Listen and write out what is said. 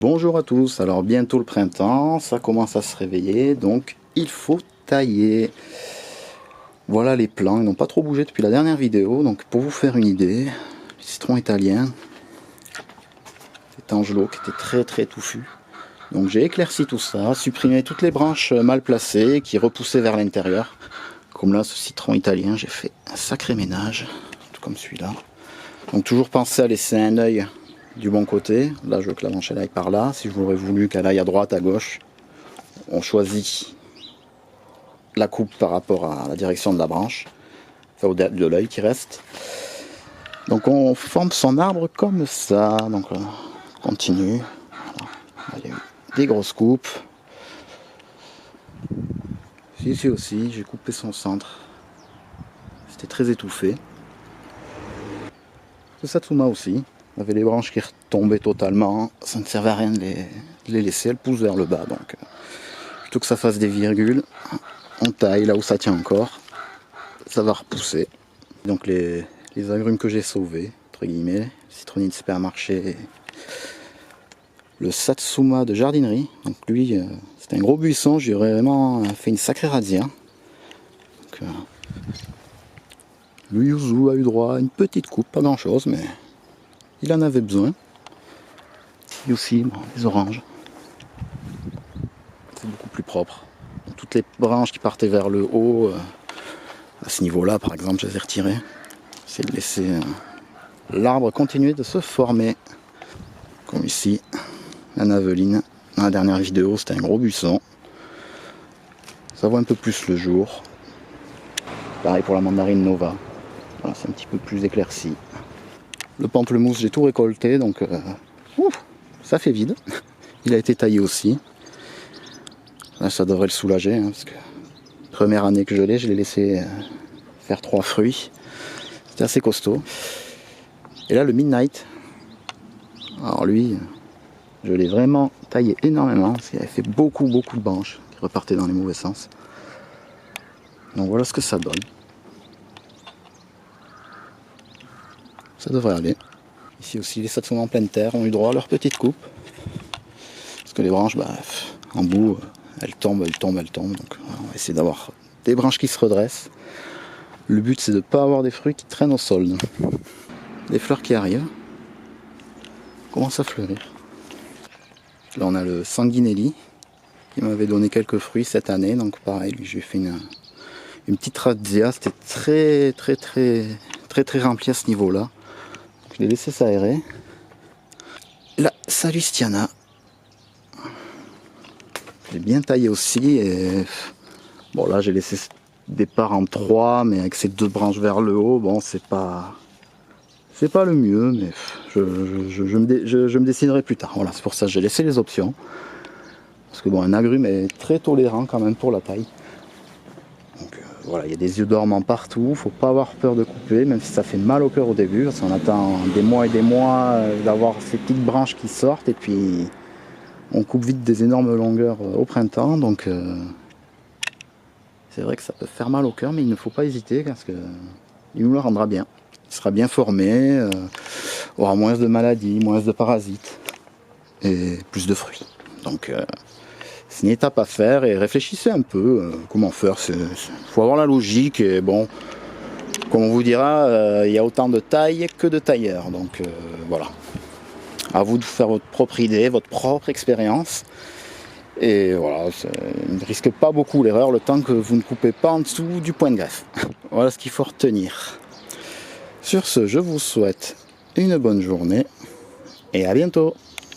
Bonjour à tous, alors bientôt le printemps, ça commence à se réveiller, donc il faut tailler. Voilà les plants, ils n'ont pas trop bougé depuis la dernière vidéo, donc pour vous faire une idée, le citron italien, c'est Angelo qui était très touffu. Donc j'ai éclairci tout ça, supprimé toutes les branches mal placées qui repoussaient vers l'intérieur. Comme là, ce citron italien, j'ai fait un sacré ménage, tout comme celui-là. Donc toujours penser à laisser un œil du bon côté. Là je veux que la branche elle aille par là. Si je voudrais voulu qu'elle aille à droite, à gauche, on choisit la coupe par rapport à la direction de la branche, enfin de l'œil qui reste. Donc on forme son arbre comme ça. Donc on continue. Voilà. Il y a eu des grosses coupes. Ici aussi j'ai coupé son centre. C'était très étouffé. Ce Satsuma aussi. Il y avait les branches qui retombaient totalement, ça ne servait à rien de les laisser, elles poussent vers le bas. Donc plutôt que ça fasse des virgules, on taille là où ça tient encore, ça va repousser. Donc les agrumes que j'ai sauvés, entre guillemets, citronnier de supermarché, le Satsuma de jardinerie. Donc lui, c'était un gros buisson, j'ai vraiment fait une sacrée razzia. Le yuzu a eu droit à une petite coupe, pas grand chose, mais il en avait besoin. Ici aussi, bon, les oranges. C'est beaucoup plus propre. Donc, toutes les branches qui partaient vers le haut, à ce niveau-là par exemple, je les ai retirées. C'est de laisser l'arbre continuer de se former. Comme ici, la naveline. Dans la dernière vidéo, c'était un gros buisson. Ça voit un peu plus le jour. Pareil pour la mandarine Nova. Voilà, c'est un petit peu plus éclairci. Le pamplemousse, j'ai tout récolté, donc ça fait vide. Il a été taillé aussi. Là, ça devrait le soulager, hein, parce que première année que je l'ai laissé faire 3 fruits. C'était assez costaud. Et là, le Midnight. Alors lui, je l'ai vraiment taillé énormément, parce qu'il avait fait beaucoup de branches qui repartaient dans les mauvais sens. Donc voilà ce que ça donne. Ça devrait aller. Ici aussi, les Satsuma en pleine terre ont eu droit à leur petite coupe. Parce que les branches, en bout, elles tombent. Donc on va essayer d'avoir des branches qui se redressent. Le but, c'est de ne pas avoir des fruits qui traînent au sol. Des fleurs qui arrivent. Commencent à fleurir. Là, on a le Sanguinelli qui m'avait donné quelques fruits cette année. Donc pareil, lui, j'ai fait une petite razzia. C'était très rempli à ce niveau-là. Je l'ai laissé s'aérer. La Salustiana. Je l'ai bien taillé aussi. Et bon, là, j'ai laissé ce départ en 3, mais avec ces 2 branches vers le haut, bon, c'est pas le mieux, mais je me déciderai plus tard. Voilà, c'est pour ça que j'ai laissé les options. Parce que bon, un agrume est très tolérant quand même pour la taille. Donc voilà, il y a des yeux dormants partout, faut pas avoir peur de couper, même si ça fait mal au cœur au début, parce qu'on attend des mois et des mois d'avoir ces petites branches qui sortent, et puis on coupe vite des énormes longueurs au printemps, donc c'est vrai que ça peut faire mal au cœur, mais il ne faut pas hésiter, parce que il nous le rendra bien. Il sera bien formé, aura moins de maladies, moins de parasites, et plus de fruits. Donc c'est une étape à faire, et réfléchissez un peu comment faire. Il faut avoir la logique, et bon, comme on vous dira, il y a autant de tailles que de tailleurs. Donc voilà, à vous de faire votre propre idée, votre propre expérience. Et voilà, ne risque pas beaucoup l'erreur le temps que vous ne coupez pas en dessous du point de greffe. Voilà ce qu'il faut retenir. Sur ce, je vous souhaite une bonne journée et à bientôt.